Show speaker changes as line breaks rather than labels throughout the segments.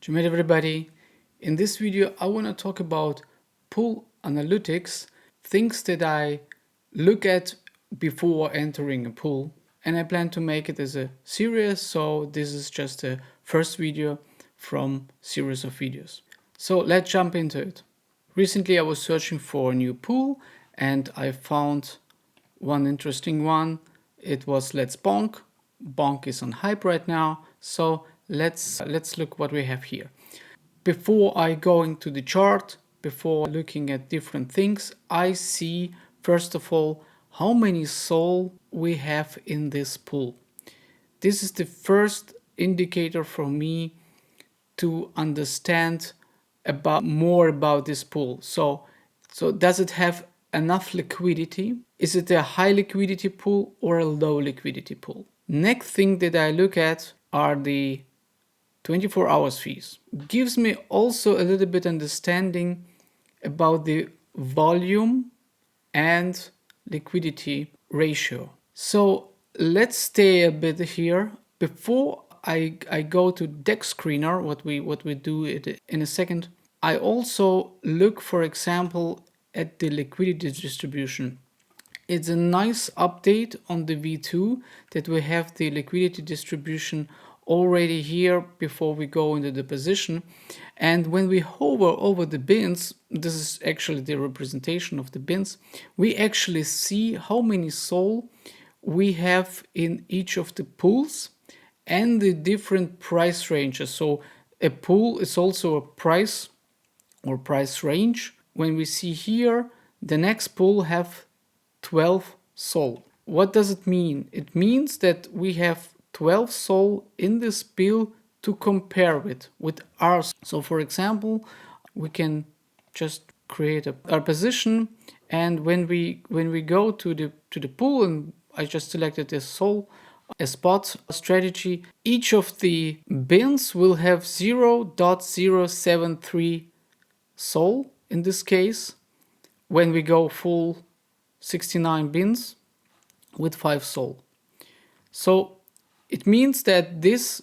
Welcome everybody. In this video I want to talk about pool analytics, things that I look at before entering a pool, and I plan to make it as a series, so this is just a first video from series of videos. So let's jump into it. Recently I was searching for a new pool and I found one interesting one. It was Let's Bonk. Bonk is on hype right now, so let's look what we have here. Before I go into the chart, before looking at different things, I see first of all how many SOL we have in this pool. This is the first indicator for me to understand more about this pool. So does it have enough liquidity? Is it a high liquidity pool or a low liquidity pool? Next thing that I look at are the 24 hours fees. Gives me also a little bit understanding about the volume and liquidity ratio. So let's stay a bit here. Before I go to DEX screener, what we do in a second, I also look, for example, at the liquidity distribution. It's a nice update on the V2 that we have the liquidity distribution already here before we go into the position. And when we hover over the bins, this is actually the representation of the bins, we actually see how many SOL we have in each of the pools and the different price ranges. So a pool is also a price or price range. When we see here, the next pool have 12 SOL. What does it mean? It means that we have 12 SOL in this bill to compare with ours. So for example, we can just create our position, and when we go to the pool, and I just selected this SOL, a spot strategy, each of the bins will have 0.073 SOL in this case. When we go full 69 bins with 5 SOL. So it means that this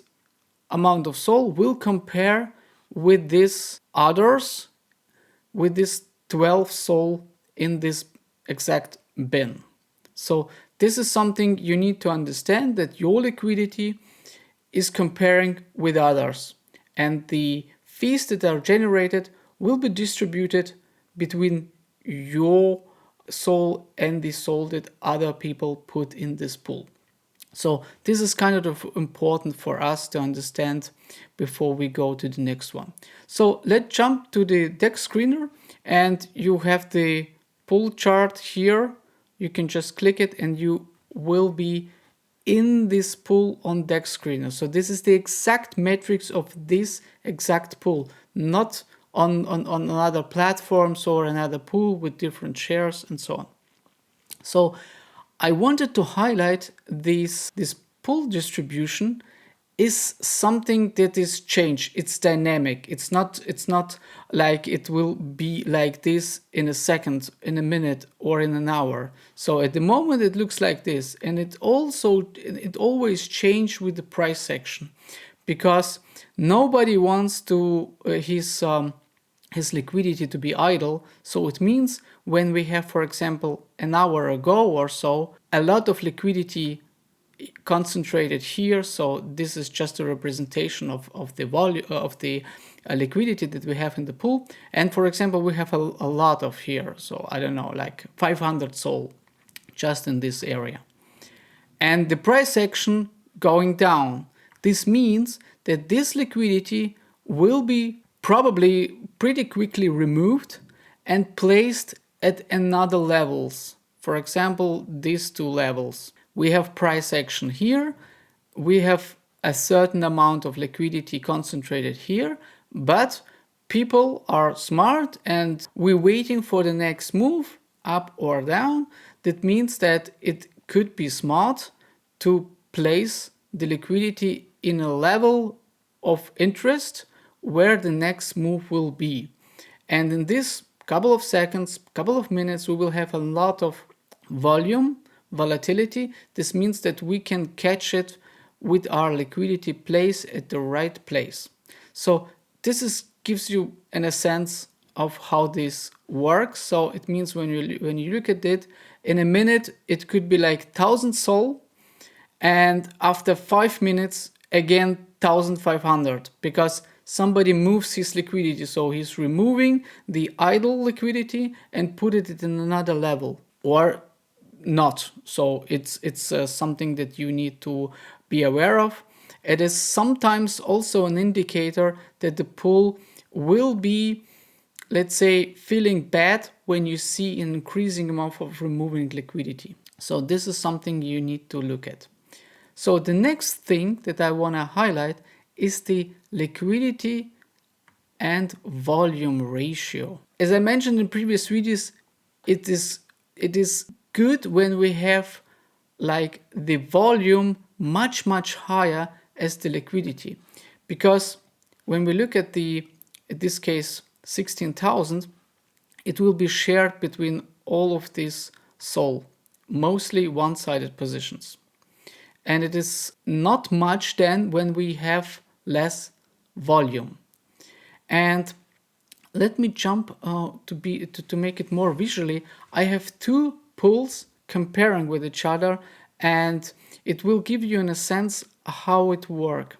amount of SOL will compare with this others, with this 12 SOL in this exact bin. So this is something you need to understand, that your liquidity is comparing with others, and the fees that are generated will be distributed between your SOL and the SOL that other people put in this pool. So this is kind of important for us to understand before we go to the next one. So let's jump to the DEX screener, and you have the pool chart here. You can just click it and you will be in this pool on DEX screener. So this is the exact metrics of this exact pool, not on other platforms or another pool with different shares and so on. So I wanted to highlight this pool distribution is something that is changed. It's dynamic. It's not like it will be like this in a second, in a minute, or in an hour. So at the moment it looks like this, and it always changes with the price section, because nobody wants to his liquidity to be idle. So it means when we have, for example, an hour ago or so, a lot of liquidity concentrated here. So this is just a representation of the volume of the liquidity that we have in the pool. And for example, we have a lot of here. So I don't know, like 500 SOL just in this area. And the price action going down. This means that this liquidity will be probably pretty quickly removed and placed at another levels. For example, these two levels. We have price action here. We have a certain amount of liquidity concentrated here, but people are smart and we're waiting for the next move, up or down. That means that it could be smart to place the liquidity in a level of interest where the next move will be. And in this couple of seconds, couple of minutes, we will have a lot of volatility. This means that we can catch it with our liquidity place at the right place. So gives you a sense of how this works. So it means when you look at it, in a minute it could be like 1,000 sol, and after 5 minutes again 1,500, because somebody moves his liquidity. So he's removing the idle liquidity and put it in another level, or not. So it's something that you need to be aware of. It is sometimes also an indicator that the pool will be, let's say, feeling bad when you see an increasing amount of removing liquidity. So this is something you need to look at. So the next thing that I want to highlight is the liquidity and volume ratio. As I mentioned in previous videos, it is good when we have like the volume much higher as the liquidity, because when we look at in this case 16,000, it will be shared between all of these SOL, mostly one-sided positions. And it is not much then when we have less volume. And let me jump to make it more visually. I have two pools comparing with each other, and it will give you in a sense how it works.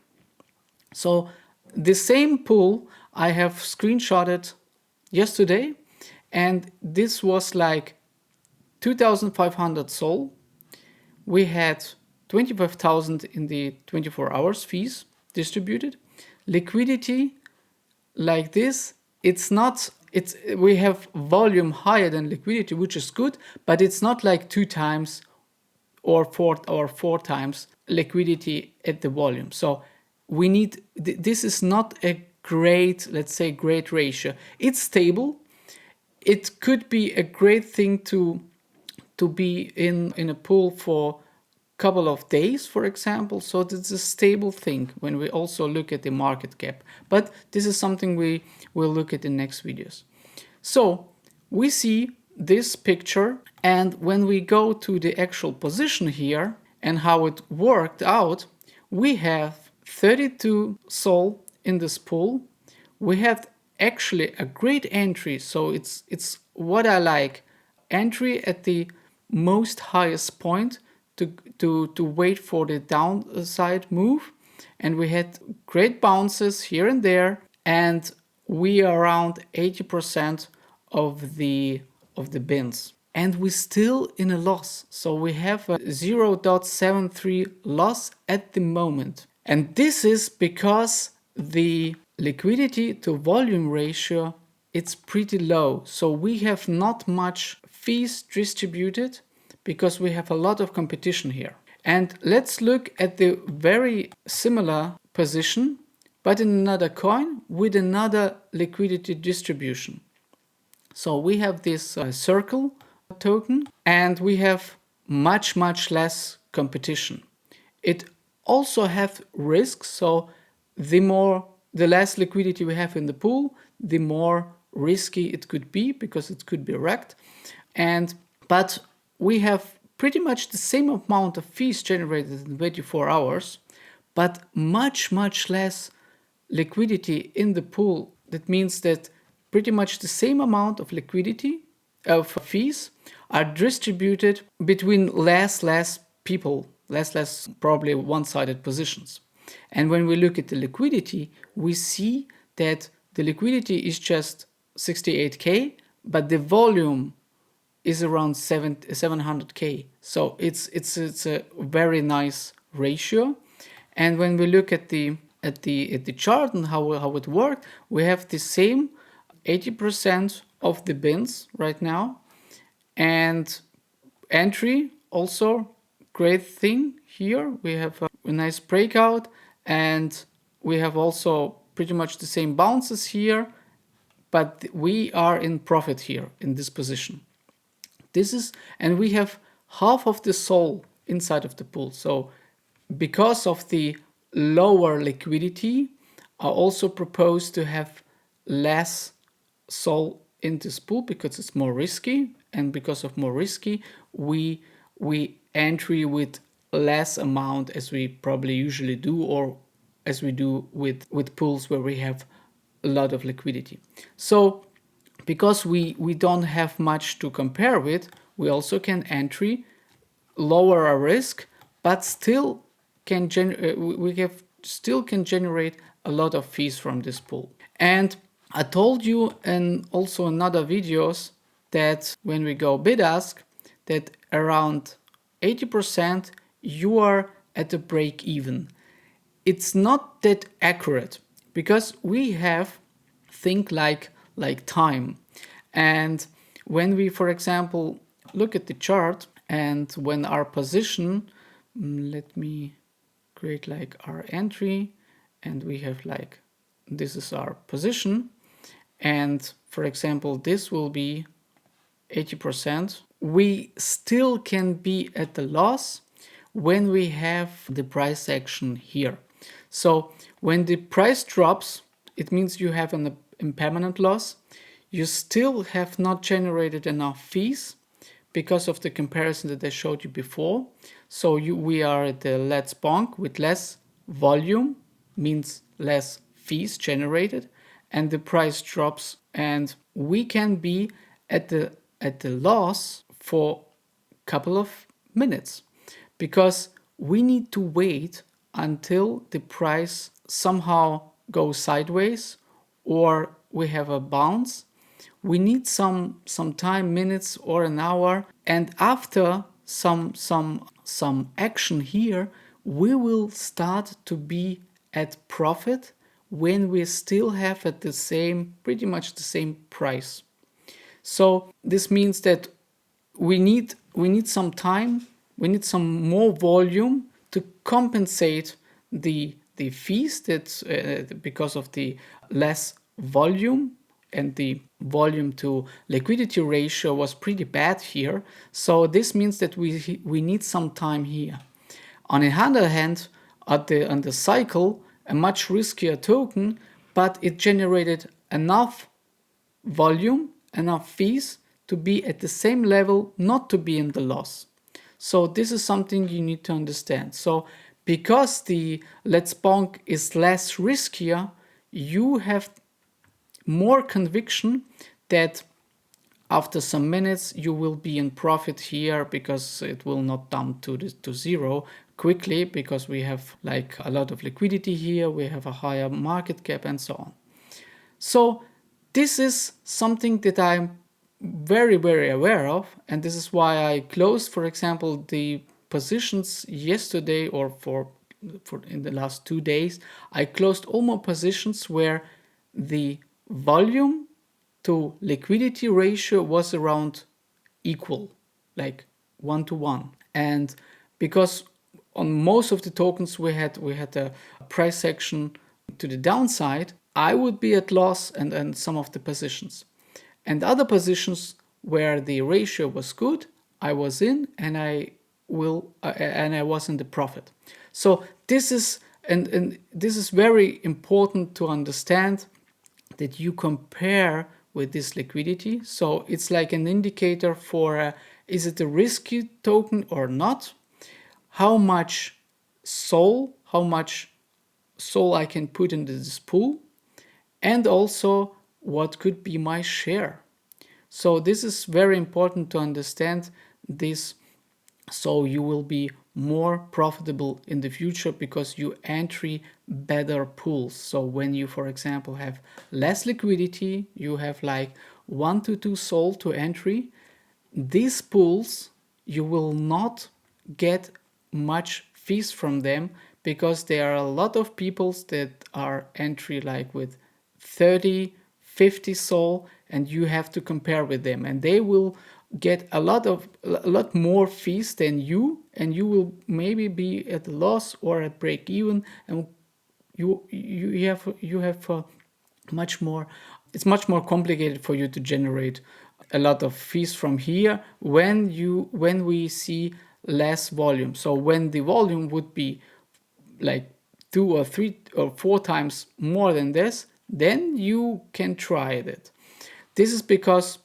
So the same pool I have screenshotted yesterday, and this was like 2,500 SOL. We had 25,000 in the 24 hours fees distributed. Liquidity like this, we have volume higher than liquidity, which is good, but it's not like 2 times or 4 times liquidity at the volume. So we need, this is not a great, let's say, great ratio. It's stable. It could be a great thing to be in a pool for couple of days, for example. So it's a stable thing when we also look at the market cap. But this is something we will look at in next videos. So we see this picture, and when we go to the actual position here and how it worked out, we have 32 SOL in this pool. We have actually a great entry. So it's what I like. Entry at the most highest point to wait for the downside move, and we had great bounces here and there, and we are around 80% of the bins, and we're still in a loss. So we have a 0.73 loss at the moment, and this is because the liquidity to volume ratio, it's pretty low. So we have not much fees distributed because we have a lot of competition here. And let's look at the very similar position, but in another coin with another liquidity distribution. So we have this circle token, and we have much less competition. It also have risks. So the less liquidity we have in the pool, the more risky it could be, because it could be wrecked. But we have pretty much the same amount of fees generated in 24 hours, but much less liquidity in the pool. That means that pretty much the same amount of liquidity of fees are distributed between less people, less probably one-sided positions. And when we look at the liquidity, we see that the liquidity is just 68k, but the volume is around 700k. So it's a very nice ratio. And when we look at the chart and how it worked, we have the same 80% of the bins right now, and entry also great thing here. We have a nice breakout, and we have also pretty much the same bounces here, but we are in profit here in this position. And we have half of the SOL inside of the pool. So because of the lower liquidity, I also propose to have less SOL in this pool because it's more risky, and because of more risky, we entry with less amount as we probably usually do, or as we do with pools where we have a lot of liquidity. So because we don't have much to compare with, we also can lower our risk, but still can generate a lot of fees from this pool. And I told you and also in other videos that when we go bid ask, that around 80% you are at a break even. It's not that accurate because we have think like time. And when we, for example, look at the chart and when our position, let me create like our entry, and we have like, this is our position. And for example, this will be 80%. We still can be at the loss when we have the price action here. So when the price drops, it means you have an impermanent loss. You still have not generated enough fees because of the comparison that I showed you before. So we are at the let's bonk with less volume, means less fees generated, and the price drops, and we can be at the loss for a couple of minutes because we need to wait until the price somehow goes sideways or we have a bounce. We need some time, minutes or an hour, and after some action here, we will start to be at profit when we still have at the same, pretty much the same price. So this means that we need some time, we need some more volume to compensate the fees that because of the less volume, and the volume to liquidity ratio was pretty bad here. So this means that we need some time here. On the other hand, on the cycle, a much riskier token, but it generated enough volume, enough fees to be at the same level, not to be in the loss. So this is something you need to understand. So because the Let's Bonk is less riskier, you have more conviction that after some minutes you will be in profit here because it will not dump to zero quickly because we have like a lot of liquidity here, we have a higher market cap and so on. So this is something that I'm very, very aware of, and this is why I closed, for example, the positions yesterday or for in the last 2 days. I closed all my positions where the volume to liquidity ratio was around equal, like 1-to-1. And because on most of the tokens we had a price action to the downside, I would be at loss and some of the positions. And other positions where the ratio was good, I was in and I was in the profit. So this is and this is very important to understand, that you compare with this liquidity. So it's like an indicator for is it a risky token or not? How much SOL I can put into this pool, and also what could be my share. So this is very important to understand this, so you will be more profitable in the future because you entry better pools. So when you, for example, have less liquidity, you have like 1 to 2 SOL to entry, these pools you will not get much fees from them because there are a lot of people that are entry like with 30, 50 SOL, and you have to compare with them, and they will get a lot more fees than you, and you will maybe be at a loss or at break even, and you have much more. It's much more complicated for you to generate a lot of fees from here when we see less volume. So when the volume would be like 2 or 3 or 4 times more than this, then you can try it. This is because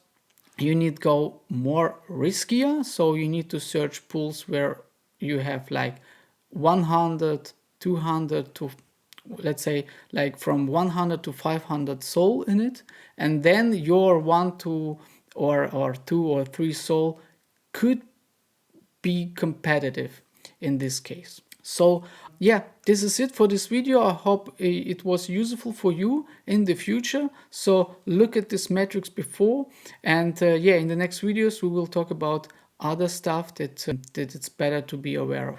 you need go more riskier, so you need to search pools where you have like 100, 200 to let's say like from 100 to 500 SOL in it, and then your 1, 2 or 2 or 3 SOL could be competitive in this case. So yeah, this is it for this video. I hope it was useful for you in the future. So look at this metrics before, and yeah, in the next videos we will talk about other stuff that it's better to be aware of.